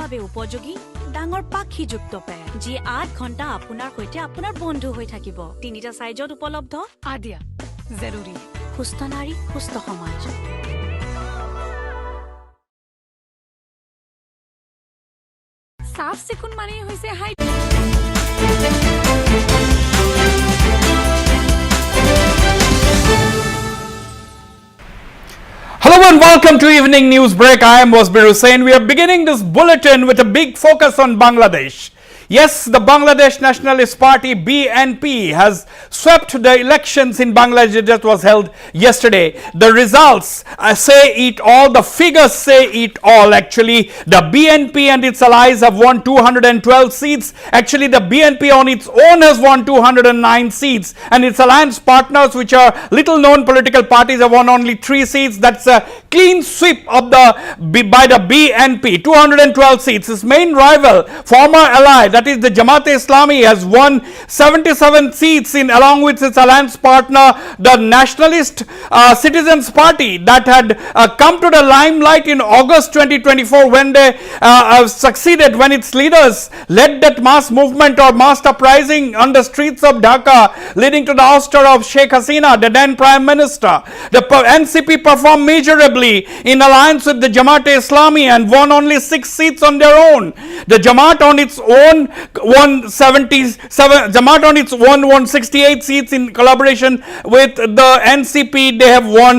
বাবে উপযোগী ডাঙৰ পাখিযুক্ত পেড যি 8 ঘণ্টা আপোনাৰ সৈতে আপোনাৰ বন্ধু হৈ থাকিব 3টা সাইজত উপলব্ধ আদিয়া জৰুৰী সুস্থ নাৰী সুস্থ সমাজ সাফ সিকুন মানে হৈছে high Hello and welcome to Evening News Break. I am Wasbir Hussain. We are beginning this bulletin with a big focus on Bangladesh. Yes, the Bangladesh Nationalist Party BNP has swept the elections in Bangladesh that was held yesterday. The results say it all, the figures say it all actually. The BNP and its allies have won 212 seats. Actually, the BNP on its own has won 209 seats and its alliance partners, which are little known political parties, have won only 3 seats. That's a clean sweep of by the BNP, 212 seats. Its main rival, former ally, that is the Jamaat-e-Islami, has won 77 seats along with its alliance partner, the Nationalist Citizens Party, that had come to the limelight in August 2024 when they succeeded, when its leaders led that mass movement or mass uprising on the streets of Dhaka, leading to the ouster of Sheikh Hasina, the then Prime Minister. The NCP performed miserably in alliance with the Jamaat-e-Islami and won only 6 seats on their own. The Jamaat on its own won 68 seats in collaboration with the NCP. They have won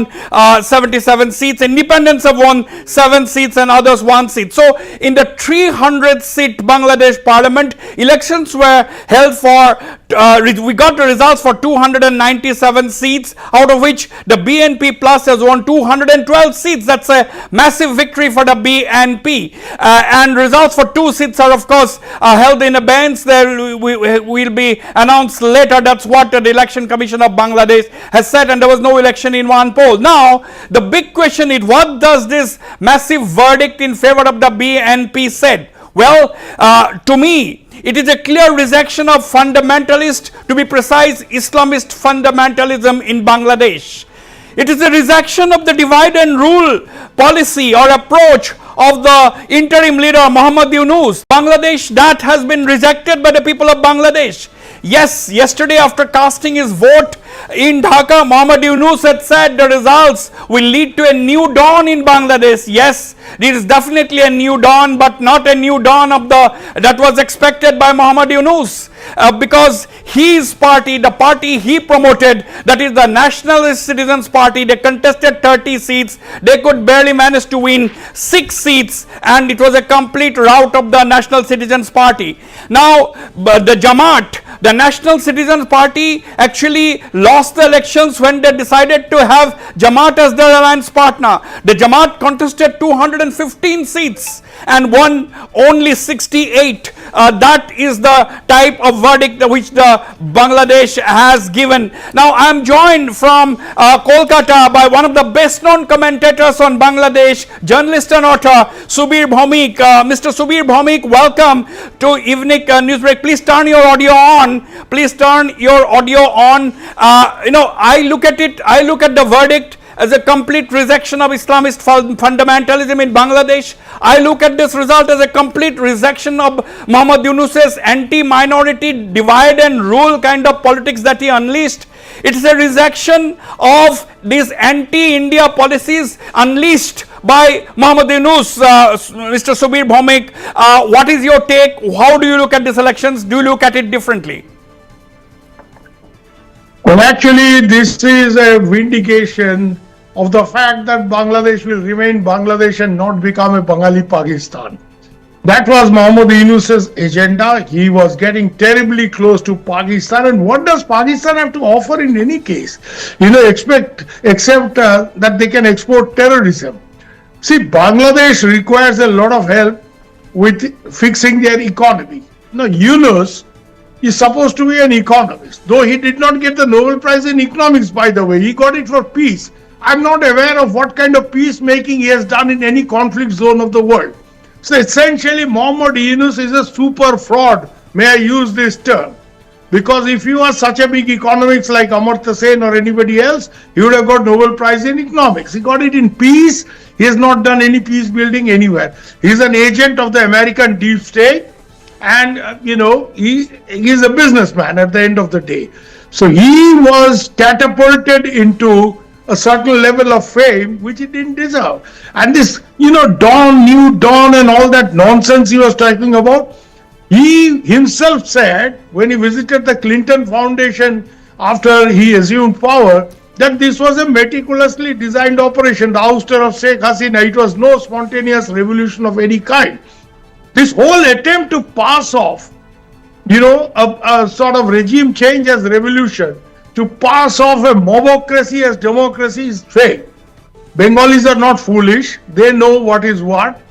77 seats. Independents have won 7 seats and others 1 seat. So in the 300-seat Bangladesh parliament, elections were held for we got the results for 297 seats, out of which the BNP Plus has won 212 seats. That's a massive victory for the BNP. And results for 2 seats are, of course, held in abeyance. There will be announced later. That's what the Election Commission of Bangladesh has said, and there was no election in one poll. Now, the big question is, what does this massive verdict in favor of the BNP said? Well, to me, it is a clear rejection of fundamentalist, to be precise, Islamist fundamentalism in Bangladesh. It is a rejection of the divide and rule policy or approach of the interim leader Muhammad Yunus. Bangladesh, that has been rejected by the people of Bangladesh. Yes, yesterday after casting his vote in Dhaka, Muhammad Yunus had said the results will lead to a new dawn in Bangladesh. Yes, it is definitely a new dawn, but not a new dawn that was expected by Muhammad Yunus. Because his party, the party he promoted, that is the Nationalist Citizens Party, they contested 30 seats. They could barely manage to win 6 seats, and it was a complete rout of the National Citizens Party. Now, the Jamaat, the National Citizens Party, actually lost the elections when they decided to have Jamaat as their alliance partner. The Jamaat contested 215 seats and won only 68. That is the type of verdict which the Bangladesh has given. Now I am joined from Kolkata by one of the best known commentators on Bangladesh, journalist and author Subir Bhaumik. Mr. Subir Bhaumik, welcome to Evening Newsbreak. Please turn your audio on. Please turn your audio on. I look at the verdict as a complete rejection of Islamist fundamentalism in Bangladesh. I look at this result as a complete rejection of Muhammad Yunus's anti-minority divide and rule kind of politics that he unleashed. It is a rejection of these anti-India policies unleashed by Muhammad Yunus. Mr. Subir Bhaumik, what is your take? How do you look at these elections? Do you look at it differently? Well, actually, this is a vindication of the fact that Bangladesh will remain Bangladesh and not become a Bengali Pakistan. That was Muhammad Yunus's agenda. He was getting terribly close to Pakistan. And what does Pakistan have to offer in any case? Except that they can export terrorism. See, Bangladesh requires a lot of help with fixing their economy. Now, Yunus is supposed to be an economist, though he did not get the Nobel Prize in economics, by the way. He got it for peace. I'm not aware of what kind of peacemaking he has done in any conflict zone of the world. So essentially, Muhammad Yunus is a super fraud, may I use this term. Because if you are such a big economist like Amartya Sen or anybody else, he would have got Nobel Prize in economics. He got it in peace. He has not done any peace building anywhere. He's an agent of the American deep state, and he is a businessman at the end of the day. So he was catapulted into a certain level of fame which he didn't deserve. And this, Dawn, New Dawn, and all that nonsense he was talking about, he himself said when he visited the Clinton Foundation after he assumed power, that this was a meticulously designed operation, the ouster of Sheikh Hasina. It was no spontaneous revolution of any kind. This whole attempt to pass off, a sort of regime change as revolution, to pass off a mobocracy as democracy is fake. Bengalis are not foolish. They know what is what.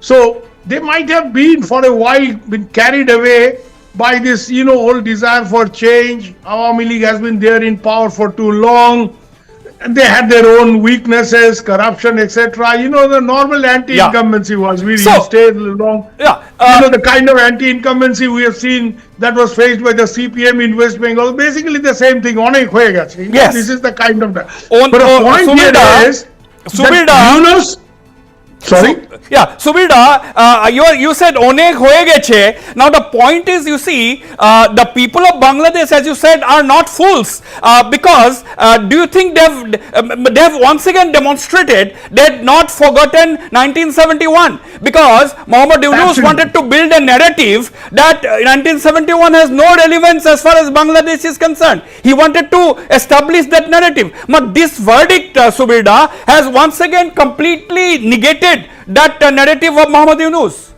So they might have been for a while been carried away by this, whole desire for change. Awami League has been there in power for too long. They had their own weaknesses, corruption, etc. The normal anti-incumbency was we stayed long. The kind of anti-incumbency we have seen that was faced by the CPM in West Bengal, basically the same thing. Yes. This is the kind of. But the point here is that sorry? Subirda, you said onek hoye geche. Now the point is, you see, the people of Bangladesh, as you said, are not fools, because do you think they have once again demonstrated they had not forgotten 1971, because Muhammad Yunus wanted to build a narrative that 1971 has no relevance as far as Bangladesh is concerned. He wanted to establish that narrative. But this verdict, Subirda, has once again completely negated that narrative of Muhammad Yunus.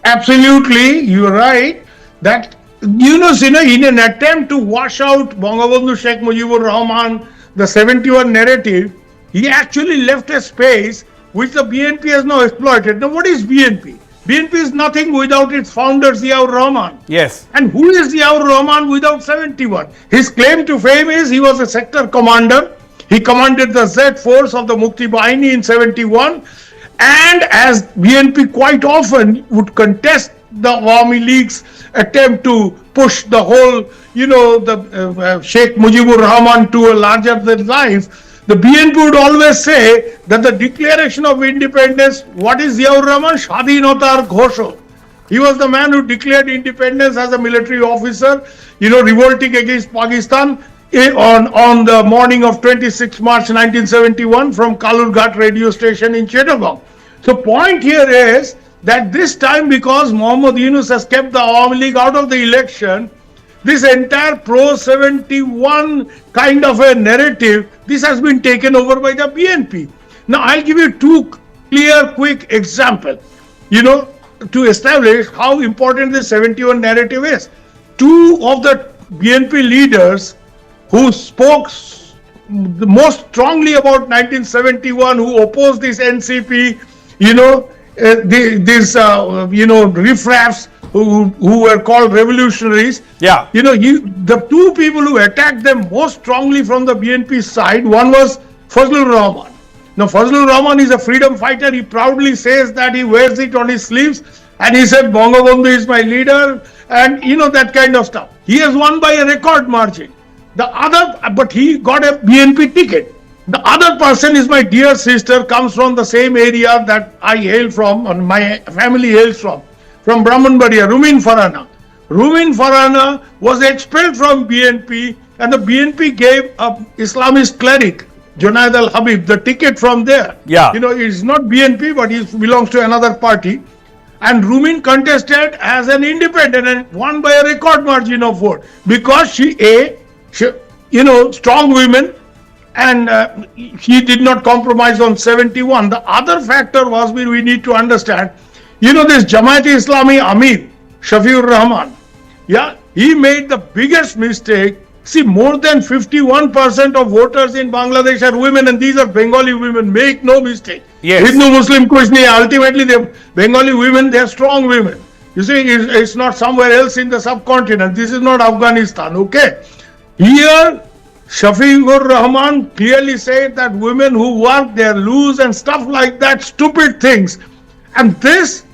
Absolutely, you're right. That Yunus, in an attempt to wash out Bangabandhu Sheikh Mujibur Rahman, the 71 narrative, he actually left a space which the BNP has now exploited. Now, what is BNP? BNP is nothing without its founder Ziaur Rahman. Yes. And who is Ziaur Rahman without 71? His claim to fame is he was a sector commander. He commanded the Z force of the Mukti Bahini in 71. And as BNP quite often would contest the Awami League's attempt to push the whole, the Sheikh Mujibur Rahman to a larger than life, the BNP would always say that the declaration of independence, what is Ziaur Rahman? Shadhinatar Ghosho. He was the man who declared independence as a military officer, revolting against Pakistan on the morning of 26 March 1971 from Kalurghat radio station in Chittagong. So point here is that this time, because Muhammad Yunus has kept the Awami League out of the election, this entire pro-71 kind of a narrative, this has been taken over by the BNP. Now I'll give you two clear, quick examples, to establish how important this 71 narrative is. Two of the BNP leaders who spoke the most strongly about 1971, who opposed this NCP, these riffraffs who were called revolutionaries. Yeah. The two people who attacked them most strongly from the BNP side, one was Fazlur Rahman. Now, Fazlur Rahman is a freedom fighter. He proudly says that he wears it on his sleeves, and he said, Bangabandhu is my leader, and that kind of stuff. He has won by a record margin. But he got a BNP ticket. The other person is my dear sister, comes from the same area that I hail from, and my family hails from Brahmanbaria, Rumin Farhana. Rumin Farhana was expelled from BNP, and the BNP gave a Islamist cleric, Junaid al-Habib, the ticket from there. Yeah. He's not BNP, but he belongs to another party. And Rumin contested as an independent and won by a record margin of vote, because she strong women, and he did not compromise on 71. The other factor was, we need to understand, this Jamaat-e-Islami Amir, Shafiur Rahman, he made the biggest mistake. See, more than 51% of voters in Bangladesh are women, and these are Bengali women. Make no mistake. Yes. Hindu Muslim kuch nahi. Ultimately, the Bengali women, they are strong women. You see, it's not somewhere else in the subcontinent. This is not Afghanistan, okay? Here, Shafiur Rahman clearly said that women who work, they're loose and stuff like that, stupid things. And this,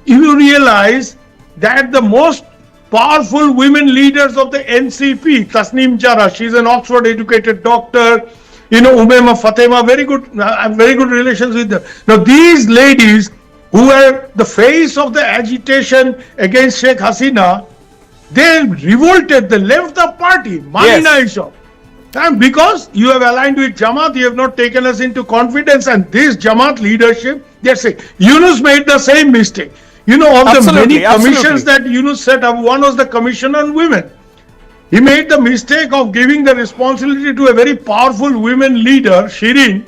you realize that the most powerful women leaders of the NCP, Tasneem Jara, she's an Oxford educated doctor, Umaima Fatema, very good relations with them. Now these ladies who were the face of the agitation against Sheikh Hasina, they revolted, they left the party, Manina Ishaq. And because you have aligned with Jamaat, you have not taken us into confidence, and this Jamaat leadership, they say, Yunus made the same mistake. Of the many commissions that Yunus set up, one was the Commission on Women. He made the mistake of giving the responsibility to a very powerful women leader, Shirin,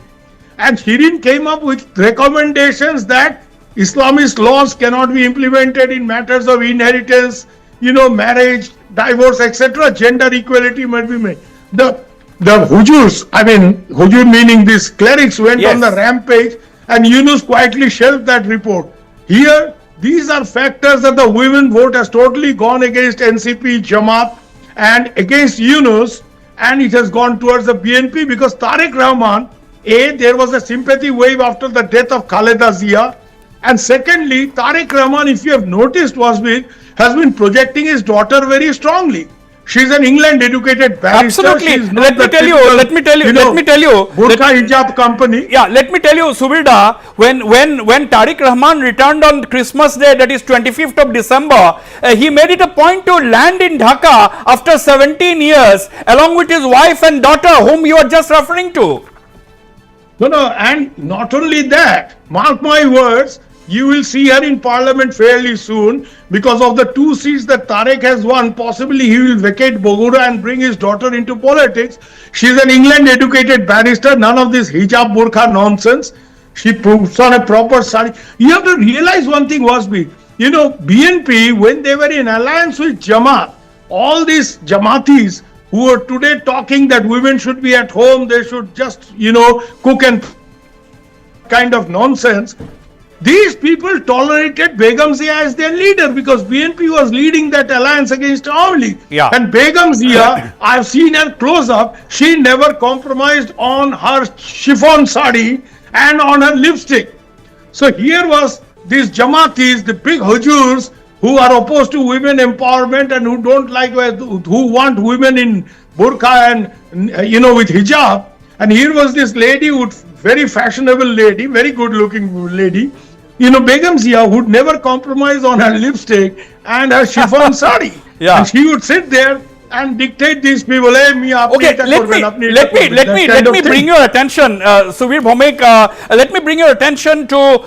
and Shirin came up with recommendations that Islamist laws cannot be implemented in matters of inheritance, marriage, divorce, etc. Gender equality must be made. The Hujurs, Hujur meaning these clerics, went on the rampage, and Yunus quietly shelved that report. Here, these are factors that the women vote has totally gone against NCP, Jamaat, and against Yunus, and it has gone towards the BNP because Tarique Rahman, there was a sympathy wave after the death of Khaleda Zia, and secondly, Tarique Rahman, if you have noticed, Wasbir, has been projecting his daughter very strongly. She's an England-educated barrister. Absolutely. Let me tell you. Burqa hijab company. Yeah, let me tell you, Subirda, when Tarique Rahman returned on Christmas Day, that is 25th of December, he made it a point to land in Dhaka after 17 years, along with his wife and daughter, whom you are just referring to. No, and not only that, mark my words, you will see her in parliament fairly soon because of the 2 seats that Tarique has won. Possibly he will vacate Bogura and bring his daughter into politics. She is an England-educated barrister, none of this hijab burqa nonsense. She puts on a proper sari. You have to realize one thing, Wasbir. BNP, when they were in alliance with Jamaat, all these Jamaatis who are today talking that women should be at home, they should just, cook and kind of nonsense. These people tolerated Begum Zia as their leader because BNP was leading that alliance against Awami League. Yeah. And Begum Zia, I've seen her close up, she never compromised on her chiffon sari and on her lipstick. So here was these Jamaatis, the big hujurs, who are opposed to women empowerment and who don't like, who want women in burqa and, with hijab. And here was this lady, very fashionable lady, very good looking lady, Begum Zia, would never compromise on her lipstick and her chiffon sari. Yeah. And she would sit there and dictate these people. Okay, let me bring your attention, Subir Bhomik. Let me bring your attention to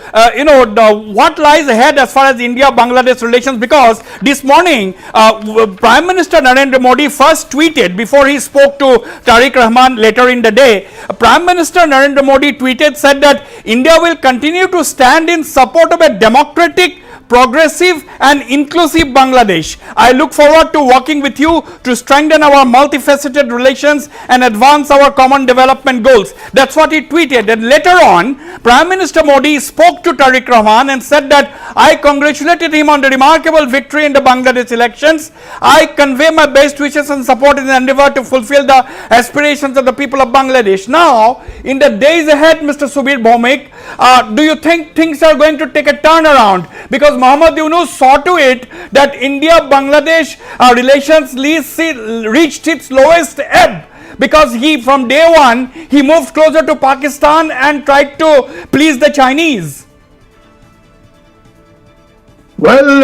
what lies ahead as far as India-Bangladesh relations, because this morning Prime Minister Narendra Modi first tweeted before he spoke to Tarique Rahman later in the day. Prime Minister Narendra Modi said that India will continue to stand in support of a democratic, progressive and inclusive Bangladesh. I look forward to working with you to strengthen our multifaceted relations and advance our common development goals. That's what he tweeted. And later on, Prime Minister Modi spoke to Tarique Rahman and said that I congratulated him on the remarkable victory in the Bangladesh elections. I convey my best wishes and support in the endeavor to fulfill the aspirations of the people of Bangladesh. Now, in the days ahead, Mr. Subir Bhomik, do you think things are going to take a turnaround? Because Mohammad Yunus saw to it that India-Bangladesh relations reached its lowest ebb, because from day one he moved closer to Pakistan and tried to please the Chinese. Well,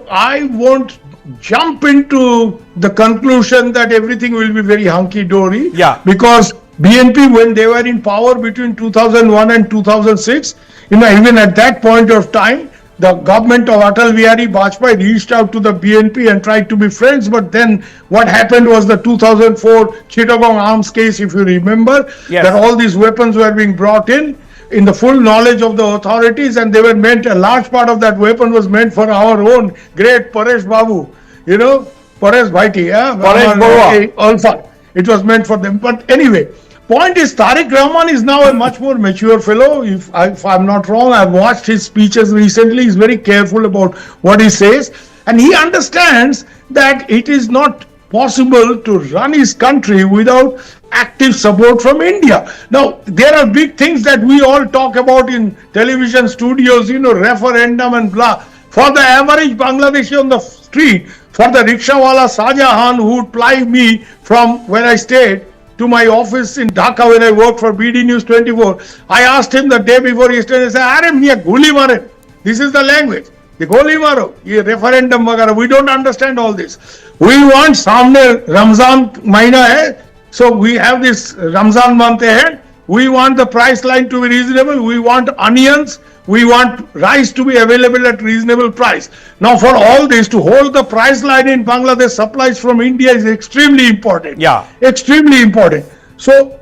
I won't jump into the conclusion that everything will be very hunky-dory. Yeah. Because BNP, when they were in power between 2001 and 2006, even at that point of time, the government of Atal Bihari Vajpayee reached out to the BNP and tried to be friends. But then what happened was the 2004 Chittagong arms case, if you remember, yes, that all these weapons were being brought in the full knowledge of the authorities, and they were meant, a large part of that weapon was meant for our own great Paresh Babu, Paresh Bhaiti, Paresh Babu. Alpha. It was meant for them. But anyway, point is, Tarique Rahman is now a much more mature fellow. If I'm not wrong, I've watched his speeches recently. He's very careful about what he says. And he understands that it is not possible to run his country without active support from India. Now, there are big things that we all talk about in television studios, referendum and blah. For the average Bangladeshi on the street, for the rickshawala Shahjahan who would ply me from where I stayed, to my office in Dhaka when I worked for BD News 24. I asked him the day before yesterday, I said, "Are miya goli mare." This is the language. The goli maro, ye referendum वगैरह. We don't understand all this. We want सामने Ramzan महीना है, so we have this Ramzan month ahead. We want the price line to be reasonable. We want onions. We want rice to be available at reasonable price. Now, for all this, to hold the price line in Bangladesh, supplies from India is extremely important. Yeah. Extremely important. So,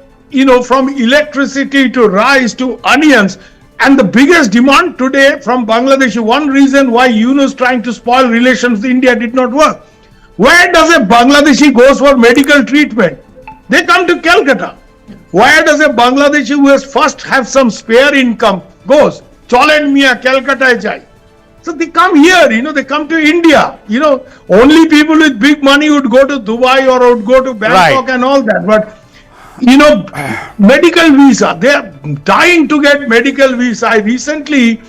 from electricity to rice to onions, and the biggest demand today from Bangladesh, one reason why Yunus trying to spoil relations with India did not work. Where does a Bangladeshi goes for medical treatment? They come to Calcutta. Where does a Bangladeshi who has first have some spare income goes? Cholen Mia, Calcutta jai. So they come here, they come to India. Only people with big money would go to Dubai or would go to Bangkok and all that. But, medical visa, they are dying to get medical visa. I recently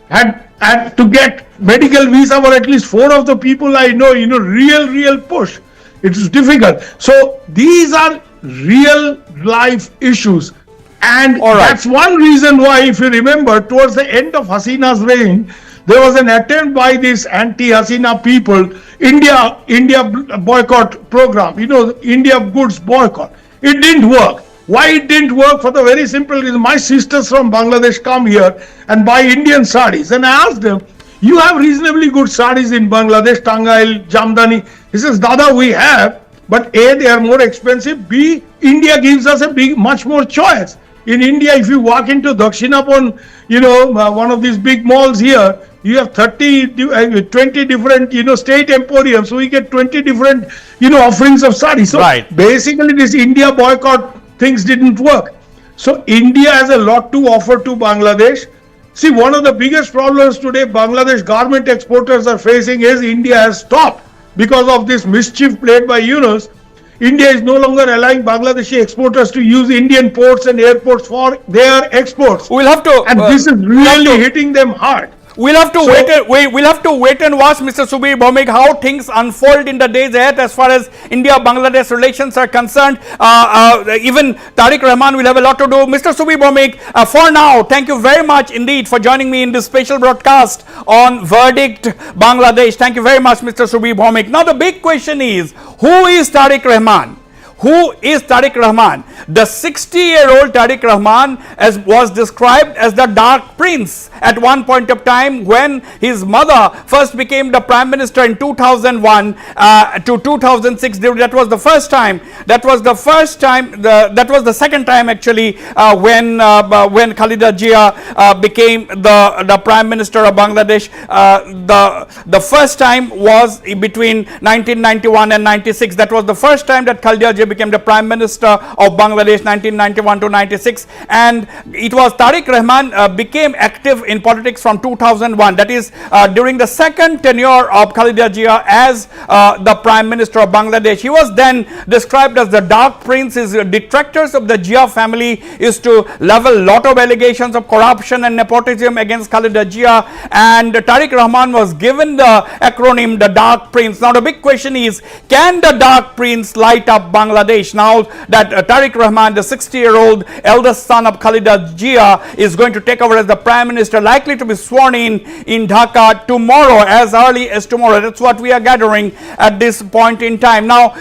had to get medical visa for at least 4 of the people I know, real push. It's difficult. So these are real life issues. And that's one reason why, if you remember, towards the end of Hasina's reign, there was an attempt by these anti-Hasina people, India boycott program, India goods boycott. It didn't work. Why it didn't work? For the very simple reason, my sisters from Bangladesh come here and buy Indian sarees. And I asked them, you have reasonably good sarees in Bangladesh, Tangail, Jamdani. He says, Dada, we have, but A, they are more expensive. B, India gives us much more choice. In India, if you walk into Dakshinapon, one of these big malls here, you have 20 different, state emporiums. So we get 20 different, offerings of sarees. So basically this India boycott things didn't work. So India has a lot to offer to Bangladesh. See, one of the biggest problems today Bangladesh garment exporters are facing is India has stopped because of this mischief played by Yunus. India is no longer allowing Bangladeshi exporters to use Indian ports and airports for their exports. We'll have to, and this is really hitting them hard. We'll have to we'll have to wait and watch, Mr. Subir Bhowmik, how things unfold in the days ahead as far as India-Bangladesh relations are concerned. Even Tarique Rahman will have a lot to do. Mr. Subir Bhowmik, for now, thank you very much indeed for joining me in this special broadcast on Verdict Bangladesh. Thank you very much, Mr. Subir Bhowmik. Now, the big question is, who is Tarique Rahman? Who is Tarique Rahman? The 60-year-old Tarique Rahman was described as the Dark Prince at one point of time when his mother first became the Prime Minister in 2001 to 2006. That was the first time. That was the first time. That was the second time actually when Khalida Zia became the Prime Minister of Bangladesh. The first time was between 1991 and 96. That was the first time that Khalida Zia became the Prime Minister of Bangladesh, 1991 to 96, and it was Tarique Rahman became active in politics from 2001. That is during the second tenure of Khalida Zia as the Prime Minister of Bangladesh. He was then described as the Dark Prince. His detractors of the Zia family is to level lot of allegations of corruption and nepotism against Khalida Zia, and Tarique Rahman was given the acronym the Dark Prince. Now the big question is, can the Dark Prince light up Bangladesh now that Tarique Rahman, the 60-year-old eldest son of Khalida Zia, is going to take over as the Prime Minister, likely to be sworn in Dhaka tomorrow, as early as tomorrow. That's what we are gathering at this point in time. Now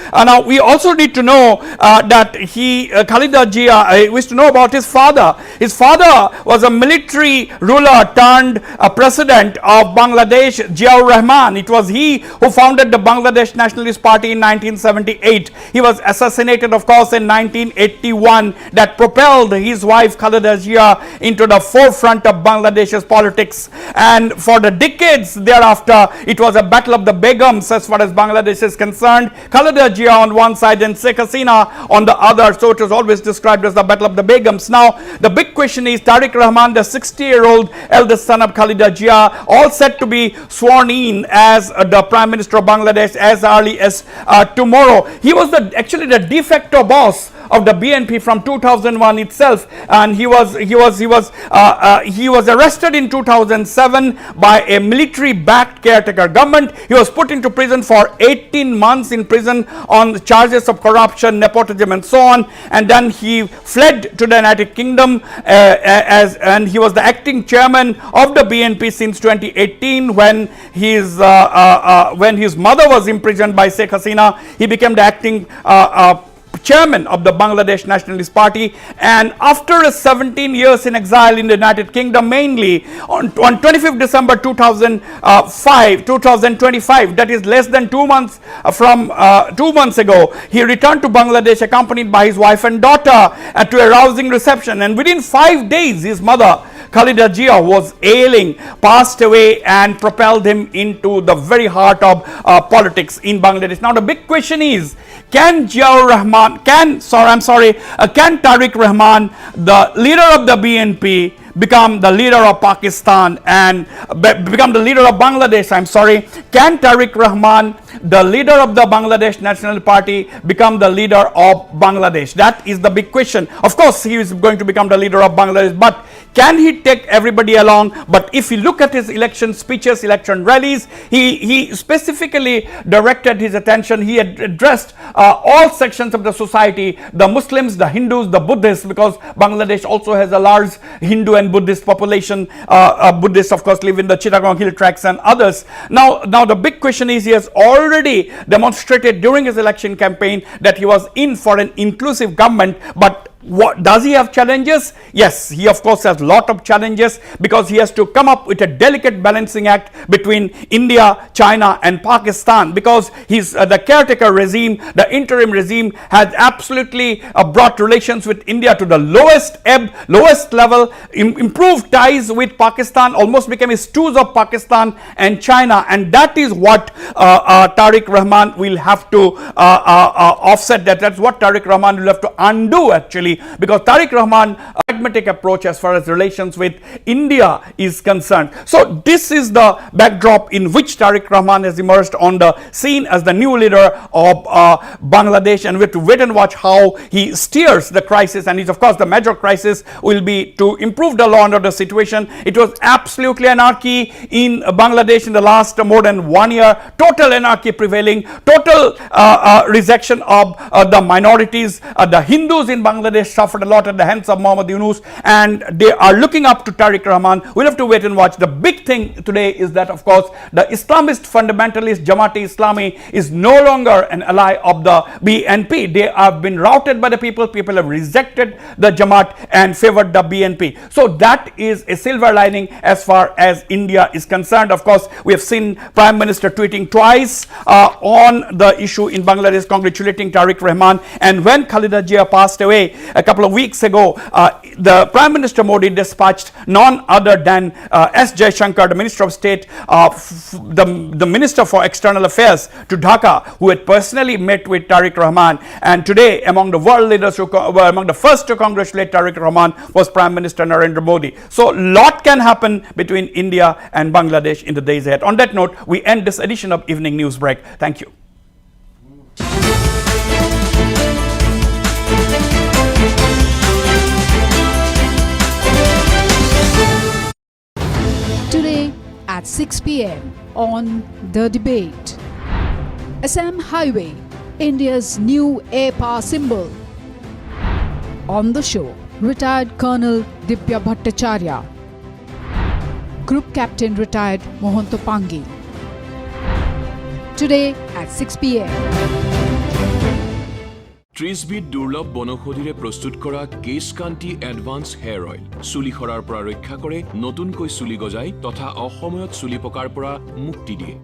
we also need to know that Khalida Zia, we to know about his father. His father was a military ruler turned president of Bangladesh, Ziaur Rahman. It was he who founded the Bangladesh Nationalist Party in 1978. He was assassinated, of course, in 1981. That propelled his wife Khalida Zia into the forefront of Bangladesh's politics, and for the decades thereafter it was a battle of the Begums as far as Bangladesh is concerned. Khalida Zia on one side and Sheikh Hasina on the other, so it was always described as the battle of the Begums. Now the big question is, Tarique Rahman, the 60-year-old eldest son of Khalida Zia, all set to be sworn in as the Prime Minister of Bangladesh as early as tomorrow. He was actually the de facto boss of the BNP from 2001 itself, and he was arrested in 2007 by a military-backed caretaker government. He was put into prison for 18 months in prison on charges of corruption, nepotism, and so on. And then he fled to the United Kingdom, and he was the acting chairman of the BNP since 2018 when his mother was imprisoned by Sheikh Hasina. He became the acting chairman of the Bangladesh Nationalist Party, and after 17 years in exile in the United Kingdom, mainly on 25th December 2025, that is less than 2 months from 2 months ago, he returned to Bangladesh accompanied by his wife and daughter to a rousing reception, and within 5 days his mother Khalida Zia was ailing, passed away, and propelled him into the very heart of politics in Bangladesh. Now the big question is, can Tarique Rahman, the leader of the BNP, become the leader of Pakistan and become the leader of Bangladesh? Can Tarique Rahman, the leader of the Bangladesh National Party, become the leader of Bangladesh? That is the big question. Of course, he is going to become the leader of Bangladesh, but can he take everybody along? But if you look at his election speeches, election rallies, he specifically directed his attention. He had addressed all sections of the society, the Muslims, the Hindus, the Buddhists, because Bangladesh also has a large Hindu and Buddhist population. Buddhists, of course, live in the Chittagong hill tracts and others. Now the big question is, he has already demonstrated during his election campaign that he was in for an inclusive government, but does he have challenges? Yes, he of course has a lot of challenges, because he has to come up with a delicate balancing act between India, China, and Pakistan, because the caretaker regime, the interim regime, has absolutely brought relations with India to the lowest level, improved ties with Pakistan, almost became stooges of Pakistan and China, and that is what Tarique Rahman will have to offset. That's what Tarique Rahman will have to undo, actually, because Tarique Rahman pragmatic approach as far as relations with India is concerned. So this is the backdrop in which Tarique Rahman has emerged on the scene as the new leader of Bangladesh, and we have to wait and watch how he steers the crisis. And of course the major crisis will be to improve the law and order situation. It was absolutely anarchy in Bangladesh in the last more than 1 year, total anarchy prevailing, total rejection of the minorities. The Hindus in Bangladesh suffered a lot at the hands of Mohammad Yunus, and they are looking up to Tarique Rahman. We'll have to wait and watch. The big thing today is that, of course, the Islamist fundamentalist Jamaat-e-Islami is no longer an ally of the BNP. They have been routed by the people. People have rejected the Jamaat and favored the BNP. So that is a silver lining as far as India is concerned. Of course, we have seen Prime Minister tweeting twice on the issue in Bangladesh, congratulating Tarique Rahman. And when Khalida Zia passed away a couple of weeks ago, the Prime Minister Modi dispatched none other than S. Jaishankar, the Minister of State, the Minister for External Affairs, to Dhaka, who had personally met with Tarique Rahman. And today, among the world leaders who were among the first to congratulate Tarique Rahman was Prime Minister Narendra Modi. So lot can happen between India and Bangladesh in the days ahead. On that note, we end this edition of Evening News Break. Thank you. Today at 6 p.m. on The Debate. Assam Highway, India's new air power symbol. On the show, retired Colonel Dibya Bhattacharya, Group Captain retired Mohanto Pangi. Today at 6 p.m. 30 বিধ দুৰ্লভ বনৌষধিৰে প্ৰস্তুত কৰা কেশ কান্তি advance hair oil চুলি খৰাৰ পৰা ৰক্ষা কৰে, নতুনকৈ চুলি গজায় তথা অসময়ত চুলি পকাৰ পৰা মুক্তি দিয়ে।